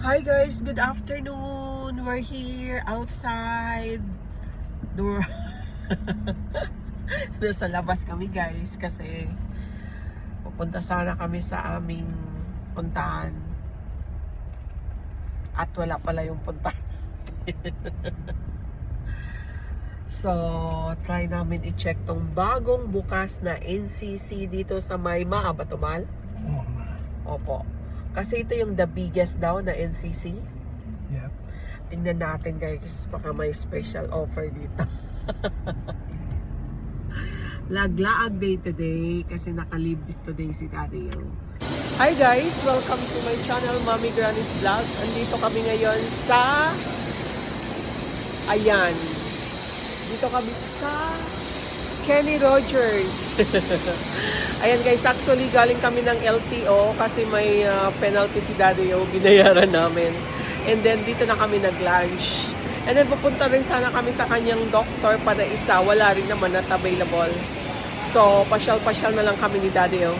Hi guys, good afternoon. We're here outside. Door. Nasa labas kami guys kasi pupunta sana kami sa aming puntahan. At wala pala yung puntahan. So, try namin i-check tong bagong bukas na NCC dito sa may Maabatumal. Opo. Kasi ito yung the biggest daw na NCC. Yep. Tingnan natin guys, baka may special offer dito. Laglaag day today kasi nakalib today si Daddy Yo. Hi guys! Welcome to my channel, Mommy Granny's Vlog. Andito kami ngayon sa... Ayan. Dito kami sa Kenny Rogers. Ayan guys, actually galing kami ng LTO kasi may penalty si Daddy Yo, binayaran namin. And then dito na kami nag-lunch. And then pupunta rin sana kami sa kanyang doctor para isa, wala rin naman at available. So pasyal-pasyal na lang kami ni Daddy Yo.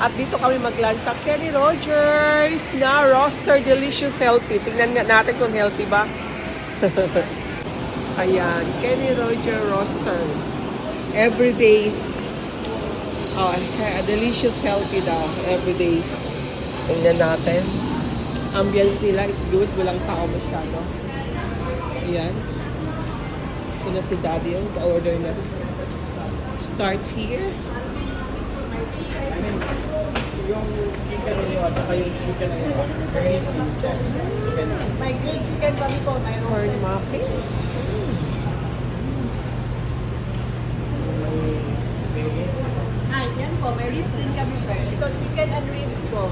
At dito kami mag-lunch sa Kenny Rogers na Roaster Delicious Healthy. Tingnan nga natin kung healthy ba. Ayan, Kenny Rogers Roasters. Everydays. Oh, delicious healthy daw. Everydays. Tingnan natin. Ambience nila, it's good. Walang tao masyado. Ayan. Ito na si Daddy. The-order na. Starts here. Yung chicken nyo at saka yung chicken na yun. May grilled chicken kami po, may Corn muffin. Yan po, may ribs din kami sir. Ito chicken and ribs po.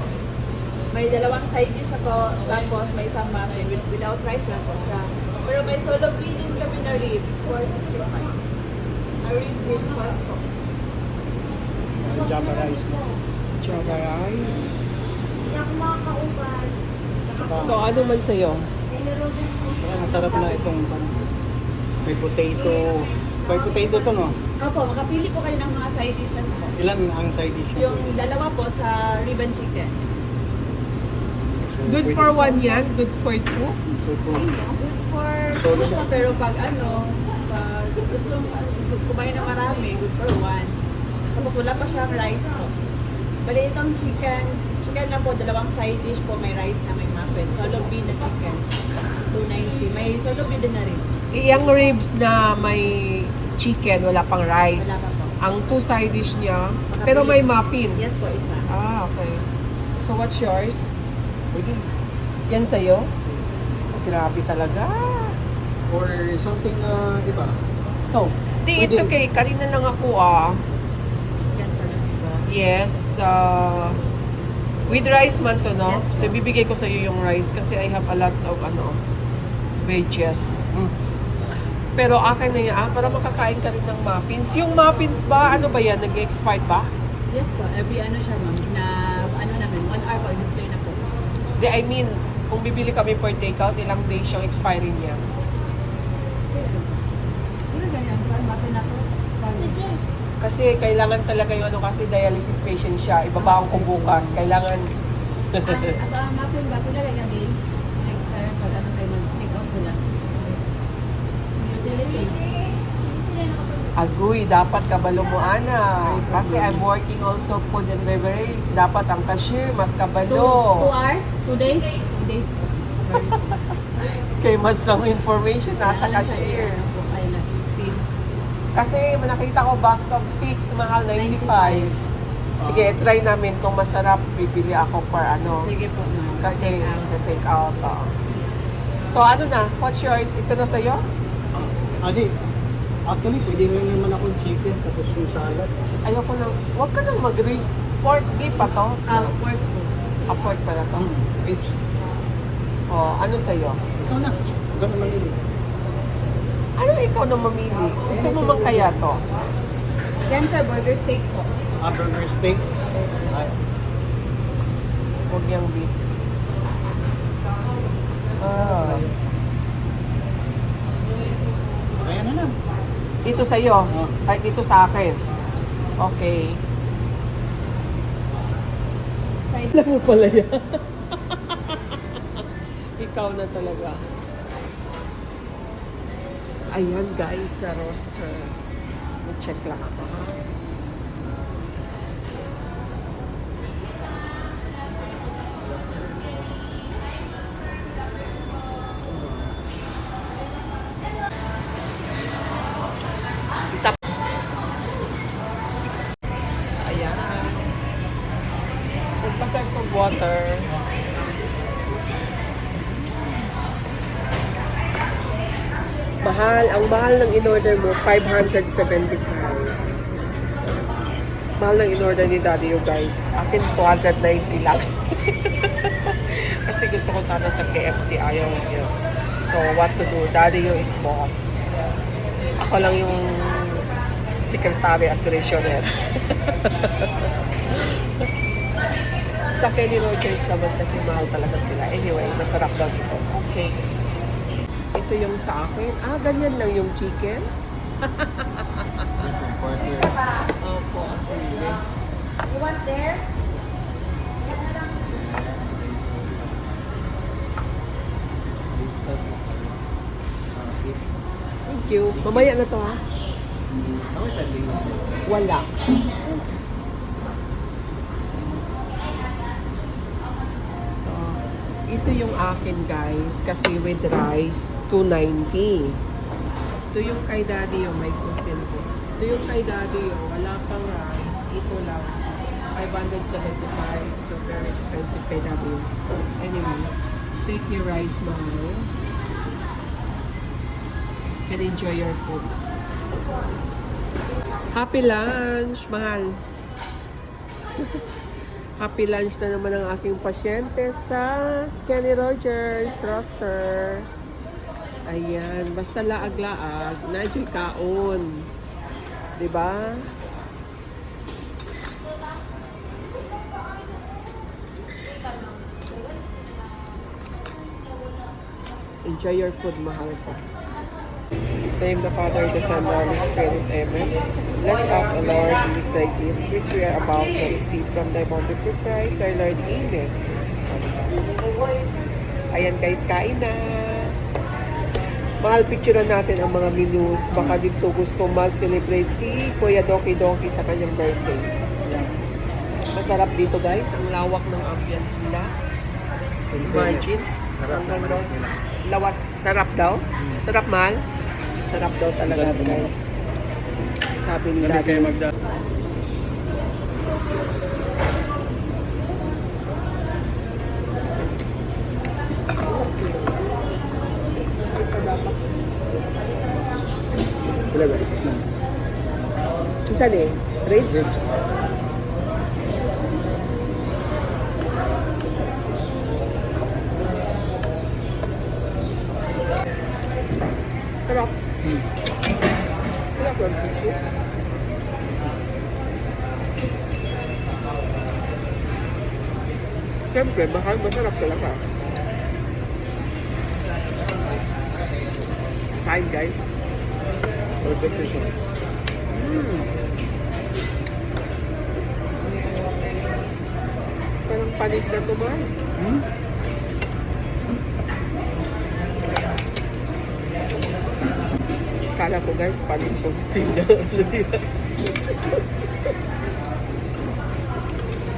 May dalawang side dish ako, tapos may isang muffin without rice lang po siya. Pero may solo pea din kami na ribs, 465. Our ribs is pork po. Java rice. Java rice. Hindi ako makakauban. So, ano man sa'yo? Kaya masarap na itong may potato. May potato to, no? Opo, makapili po kayo ng mga side dishes po. Ilan ang side dish? Yung dalawa po sa ribbon chicken. So, Good pwede- for one yan? Good for two? So, Good for Solo gusto, lang. pero pag pag gusto kumain na marami, good for one. Tapos wala pa siyang rice po. Bali itong chicken na po, dalawang side dish po, may rice na may muffin. Solo bean na chicken, 290. May solo bean din na ribs. Iyang ribs na may chicken, wala pang rice. Wala pa po. Ang two side dish niya, pero may muffin. Yes po, isa. Ah, okay. So, what's yours? pwede. Yan sa'yo? Oh, grabe talaga. Or something na iba. No. Di, it's Pwede. okay. Kanina lang ako Chicken solo bean. Yes, with rice man to, no? Yes, po. So, bibigay ko sa'yo yung rice kasi I have a lot of, veggies. Pero akin na yan, para makakain ka rin ng muffins. Yung muffins ba, ano ba yan? Nag-expired ba? Yes po, every siya ma'am, na namin, 1 hour po, display na po. Di, I mean, kung bibili kami for takeout, ilang days yung expiry niya. Pero ganyan, parang muffin ako. Kasi kailangan talaga yung kasi dialysis patient siya. Ibabaon ko bukas. Kailangan, At ang muffin ba, pinalagay ng meals? Like, pag kayo mag-take out sila. Utility. agoy, dapat kabalo mo, Ana. Kasi I'm working also food and beverage. Dapat ang cashier, mas 2 kabalo. hours? 2 days? 2 days po. Sorry po. Kay mas ang information nasa Ano siya, cashier. ayun na, she's still. Kasi nakita ko box of 6, mahal 95. Sige, try namin kung masarap, bibili ako per Sige po, ma'am. Kasi Take out. take out. So ano na? What's yours? Ito na sa'yo? Adi, actually, pwede rin naman akong chicken tapos yung salad. Ayoko nang, huwag ka nang mag-ribs. Pork beef pa to? Pork po. Pork pala to. Beef. Oh, ano sa'yo? Ikaw na. Ikaw na mamili. Ano ikaw na mamili? Gusto mo man kaya to? Yan sir, burger steak po. Burger steak. Ay, Huwag yung beef. Ah. kaya na lang. Dito sa'yo? Ay, dito sa akin. Okay. Side Alam mo pala yan. Ikaw na talaga. Ayan guys, sa roster. Check lang ako ha. Isa. So, ayan. Nagpasag ko water. Mahal. Ang mahal ng in-order mo, 575. Mahal ng in-order ni Daddy you guys. Akin 290 lang. Kasi gusto ko sana sa KFC, ayaw niyo. So, what to do? Daddy you is boss. Ako lang yung secretary at treasurer. Sa Kenny Rogers naman kasi mahal talaga sila. Anyway, masarap daw ito. Okay. Ito yung sa akin. Ah, ganyan lang yung chicken. Yes, ma'am. Quarter. Opo. Sige. You want there? Beef sauce na sa beef. Thank you. Mamaya na to ha. Ako tali. Wala. So, ito yung akin guys. Kasi with rice, 290. Ito yung kay Daddy yung may sustain ko. Ito yung kay Daddy yung wala pang rice. Ito lang. 575. So, very expensive kay Daddy. Anyway, take your rice now. And enjoy your food. Happy lunch, mahal. Happy lunch na naman ang aking pasyente sa Kenny Rogers roster. Ayan, basta laag-laag, nadyo'y kaon. Diba? Enjoy your food, mahal ko. Name the Father, the Son, and the Holy Spirit. Amen. Bless us, O Lord, in these thy gifts, which we are about to receive from thy wonderful Christ, our Lord. Amen. Ayan guys, kain na. Mahal, picturean natin ang mga menus. Baka dito gusto mag-celebrate si Kuya Doki Doki sa kanyang birthday. Masarap dito guys. Ang lawak ng ambience nila. Imagine. Sarap Hanggang naman doon. nila. Lawas. Sarap daw? Sarap, mahal? Sarap daw talaga Sarap guys. Sabi ni Hindi kayo Daddy. magda. Talaga. Isa din. Ribs? Ribs. Sarap. Hmm. Sarap yung tissue. Siyempre, mahal, masarap talaga. Kain guys. Perfect siya. Parang panis na to, mahal. Hmm? Kala ko guys, panis yung steam na.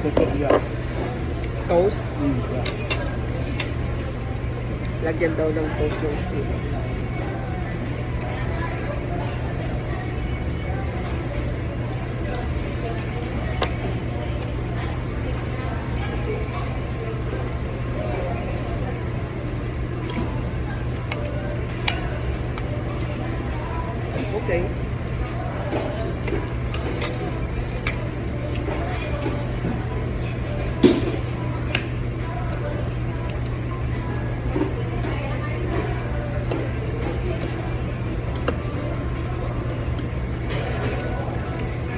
Totoo yan. Sauce. Yeah. Lagyan daw ng sauce yung steam. Okay.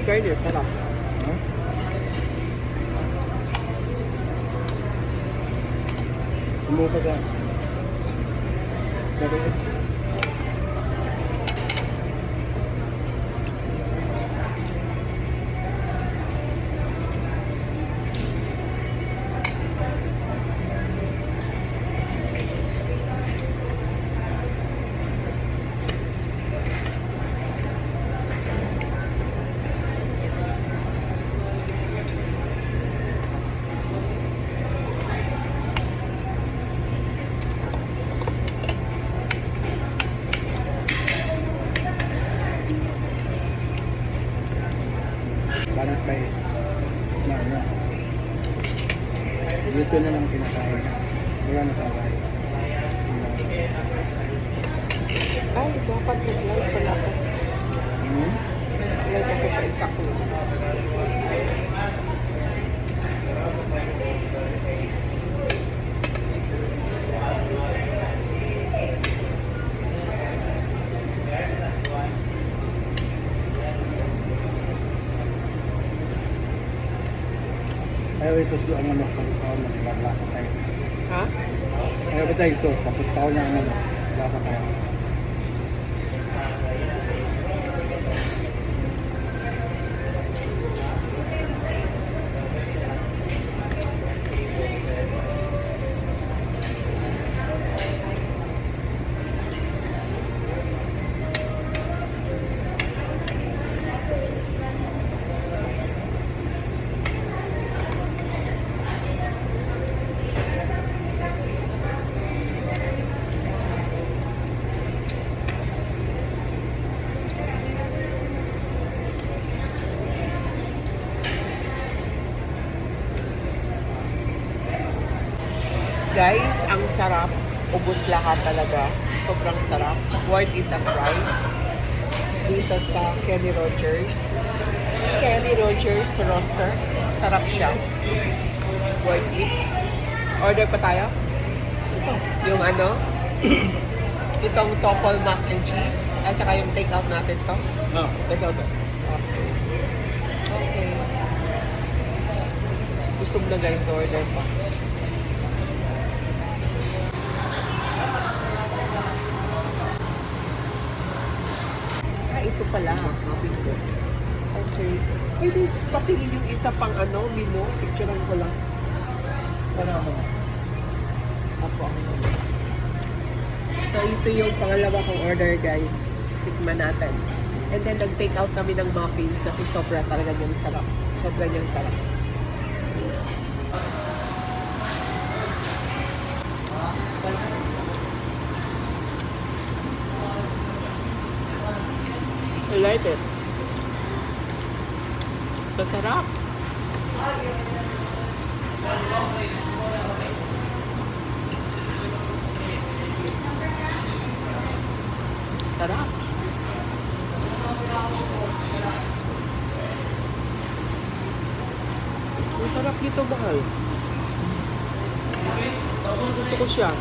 Kaya sarap. Huh? Umuha ka. Sabi ko. ano sa guys. Ay, dapat nag-live pala ako. Hmm? Live ako sa isa ko. Ayaw ito sa ang ano, pagkakaon na naglasa tayo. Ha? Ayaw ba tayo ito, pagkakaon na ano, naglasa tayo. Guys, ang sarap. Ubus lahat talaga. Sobrang sarap. Worth it ang price. Dito sa Kenny Rogers. Kenny Rogers roaster. Sarap siya. Worth it. Order pa tayo? Ito. Yung ano? Itong Topol mac and cheese. At saka yung take out natin to. No, take out that. Okay. Okay. Busog na guys. Order pa. Ito pala. Sabi ko. Okay. Pwede papingin yung isa pang ano, menu. Picturean ko lang. Ano mo? Apo. So, ito yung pangalawa kong order, guys. Tikman natin. And then, nag-take out kami ng muffins kasi sobra talaga niyang sarap. Sobra niyang sarap. I like it. Masarap. Sarap. Ang sarap nito, mahal. Gusto ko siya.